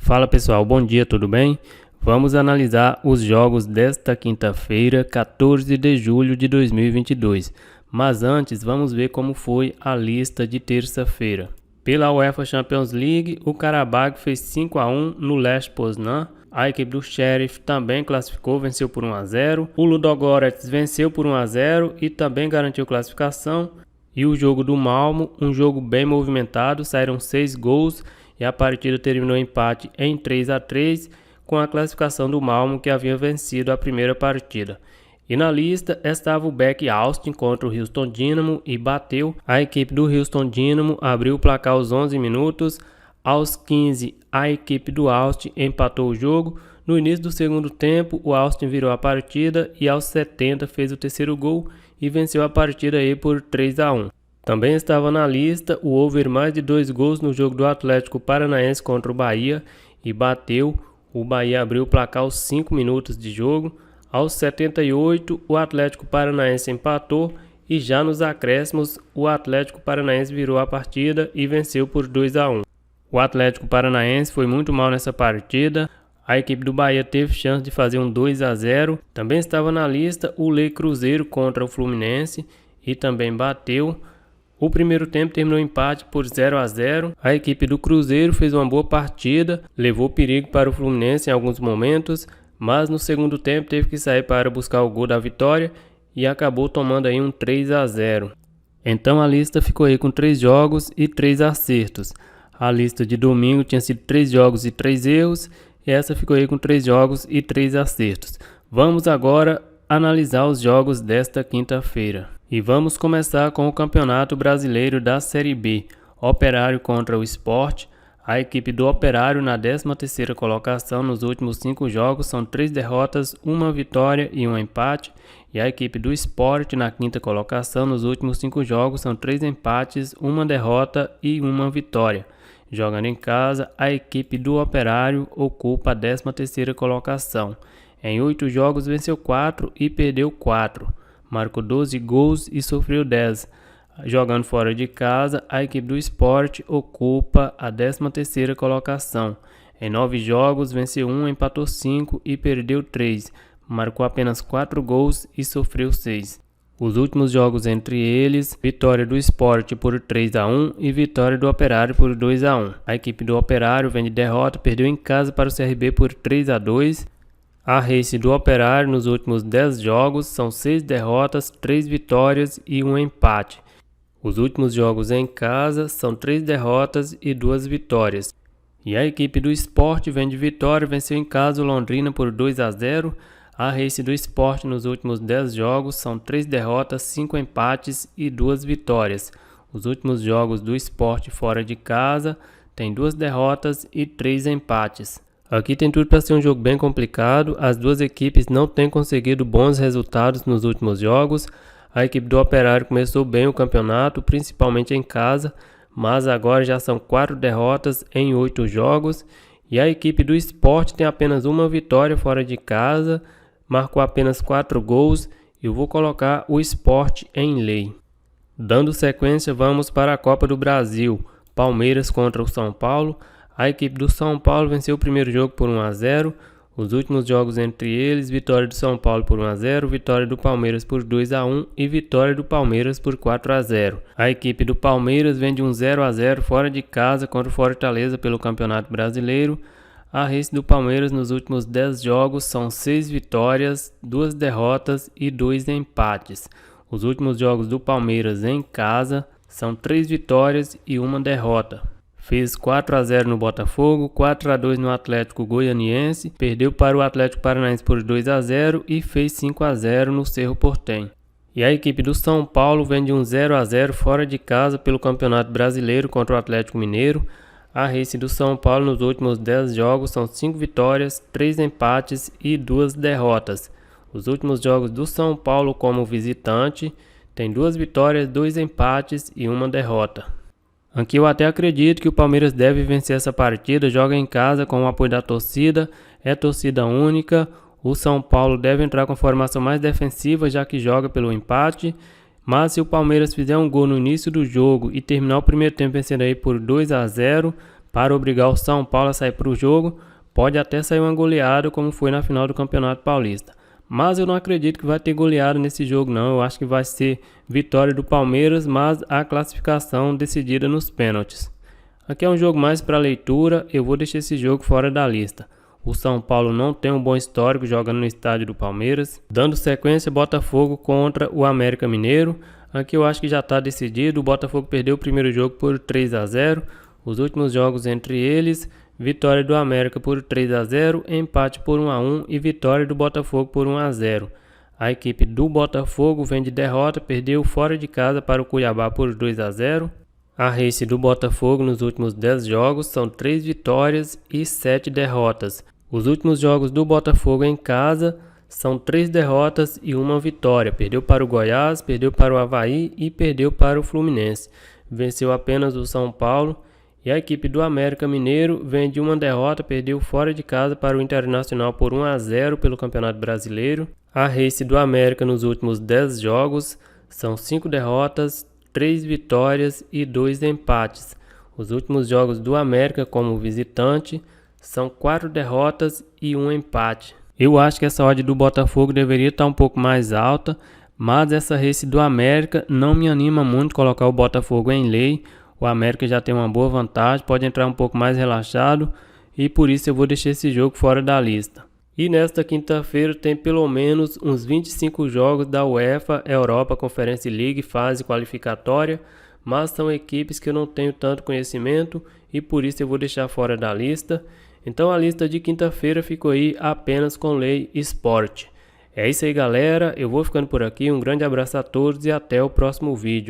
Fala pessoal, bom dia, tudo bem? Vamos analisar os jogos desta quinta-feira, 14 de julho de 2022. Mas antes, vamos ver como foi a lista de terça-feira. Pela UEFA Champions League, o Karabakh fez 5-1 no Lech Poznan. A equipe do Sheriff também classificou, venceu por 1-0. O Ludogorets venceu por 1-0 e também garantiu classificação. E o jogo do Malmo, um jogo bem movimentado, saíram 6 gols e a partida terminou empate em 3-3 com a classificação do Malmo, que havia vencido a primeira partida. E na lista estava o BEC Austin contra o Houston Dynamo e bateu. A equipe do Houston Dynamo abriu o placar aos 11 minutos. Aos 15, a equipe do Austin empatou o jogo. No início do segundo tempo, o Austin virou a partida e aos 70 fez o terceiro gol e venceu a partida aí por 3-1. Também estava na lista o over mais de 2 gols no jogo do Atlético Paranaense contra o Bahia e bateu. O Bahia abriu o placar aos 5 minutos de jogo. Aos 78, o Atlético Paranaense empatou e já nos acréscimos, o Atlético Paranaense virou a partida e venceu por 2-1. O Atlético Paranaense foi muito mal nessa partida. A equipe do Bahia teve chance de fazer um 2-0. Também estava na lista o Le Cruzeiro contra o Fluminense e também bateu. O primeiro tempo terminou empate por 0-0. A equipe do Cruzeiro fez uma boa partida, levou perigo para o Fluminense em alguns momentos, mas no segundo tempo teve que sair para buscar o gol da vitória e acabou tomando aí um 3-0. Então a lista ficou aí com 3 jogos e 3 acertos. A lista de domingo tinha sido 3 jogos e 3 erros, e essa ficou aí com 3 jogos e 3 acertos. Vamos agora analisar os jogos desta quinta-feira. E vamos começar com o Campeonato Brasileiro da Série B. Operário contra o Sport. A equipe do Operário na 13ª colocação nos últimos 5 jogos são 3 derrotas, 1 vitória e 1 empate. E a equipe do Sport na 5ª colocação nos últimos 5 jogos são 3 empates, 1 derrota e 1 vitória. Jogando em casa, a equipe do Operário ocupa a 13ª colocação. Em 8 jogos venceu 4 e perdeu 4. Marcou 12 gols e sofreu 10. Jogando fora de casa, a equipe do Sport ocupa a 13ª colocação. Em 9 jogos venceu 1, empatou 5 e perdeu 3. Marcou apenas 4 gols e sofreu 6. Os últimos jogos entre eles, vitória do Sport por 3-1 e vitória do Operário por 2-1. A equipe do Operário vem de derrota, perdeu em casa para o CRB por 3-2. A race do Operário nos últimos 10 jogos são 6 derrotas, 3 vitórias e 1 empate. Os últimos jogos em casa são 3 derrotas e 2 vitórias. E a equipe do Sport vem de vitória, venceu em casa o Londrina por 2-0. A race do Sport nos últimos 10 jogos são 3 derrotas, 5 empates e 2 vitórias. Os últimos jogos do Sport fora de casa tem 2 derrotas e 3 empates. Aqui tem tudo para ser um jogo bem complicado. As duas equipes não têm conseguido bons resultados nos últimos jogos. A equipe do Operário começou bem o campeonato, principalmente em casa, mas agora já são 4 derrotas em 8 jogos. E a equipe do Sport tem apenas 1 vitória fora de casa, marcou apenas 4 gols e eu vou colocar o Sport em lei. Dando sequência, vamos para a Copa do Brasil. Palmeiras contra o São Paulo. A equipe do São Paulo venceu o primeiro jogo por 1-0. Os últimos jogos entre eles, vitória do São Paulo por 1-0, vitória do Palmeiras por 2-1 e vitória do Palmeiras por 4-0. A equipe do Palmeiras vem de um 0-0 fora de casa contra o Fortaleza pelo Campeonato Brasileiro. A race do Palmeiras nos últimos 10 jogos são 6 vitórias, 2 derrotas e 2 empates. Os últimos jogos do Palmeiras em casa são 3 vitórias e 1 derrota. Fez 4-0 no Botafogo, 4-2 no Atlético Goianiense, perdeu para o Atlético Paranaense por 2-0 e fez 5-0 no Cerro Porteño. E a equipe do São Paulo vem de um 0-0 fora de casa pelo Campeonato Brasileiro contra o Atlético Mineiro. A race do São Paulo nos últimos 10 jogos são 5 vitórias, 3 empates e 2 derrotas. Os últimos jogos do São Paulo como visitante tem 2 vitórias, 2 empates e 1 derrota. Aqui eu até acredito que o Palmeiras deve vencer essa partida, joga em casa com o apoio da torcida, é torcida única. O São Paulo deve entrar com formação mais defensiva, já que joga pelo empate. Mas se o Palmeiras fizer um gol no início do jogo e terminar o primeiro tempo vencendo aí por 2-0, para obrigar o São Paulo a sair para o jogo. Pode até sair uma goleada como foi na final do Campeonato Paulista. Mas eu não acredito que vai ter goleada nesse jogo não. Eu acho que vai ser vitória do Palmeiras, mas a classificação decidida nos pênaltis. Aqui é um jogo mais para leitura, eu vou deixar esse jogo fora da lista. O São Paulo não tem um bom histórico jogando no estádio do Palmeiras. Dando sequência, Botafogo contra o América Mineiro. Aqui eu acho que já está decidido. O Botafogo perdeu o primeiro jogo por 3-0. Os últimos jogos entre eles, vitória do América por 3-0, empate por 1-1 e vitória do Botafogo por 1-0. A equipe do Botafogo vem de derrota, perdeu fora de casa para o Cuiabá por 2-0. A race do Botafogo nos últimos 10 jogos são 3 vitórias e 7 derrotas. Os últimos jogos do Botafogo em casa são 3 derrotas e 1 vitória. Perdeu para o Goiás, perdeu para o Avaí e perdeu para o Fluminense. Venceu apenas o São Paulo. E a equipe do América Mineiro vem de uma derrota, perdeu fora de casa para o Internacional por 1-0 pelo Campeonato Brasileiro. A race do América nos últimos 10 jogos são 5 derrotas, 3 vitórias e 2 empates. Os últimos jogos do América como visitante são 4 derrotas e 1 empate. Eu acho que essa odd do Botafogo deveria estar um pouco mais alta, mas essa race do América não me anima muito colocar o Botafogo em lei. O América já tem uma boa vantagem, pode entrar um pouco mais relaxado e por isso eu vou deixar esse jogo fora da lista. E nesta quinta-feira tem pelo menos uns 25 jogos da UEFA Europa Conference League fase qualificatória, mas são equipes que eu não tenho tanto conhecimento e por isso eu vou deixar fora da lista. Então a lista de quinta-feira ficou aí apenas com Lei Esporte. É isso aí galera, eu vou ficando por aqui, um grande abraço a todos e até o próximo vídeo.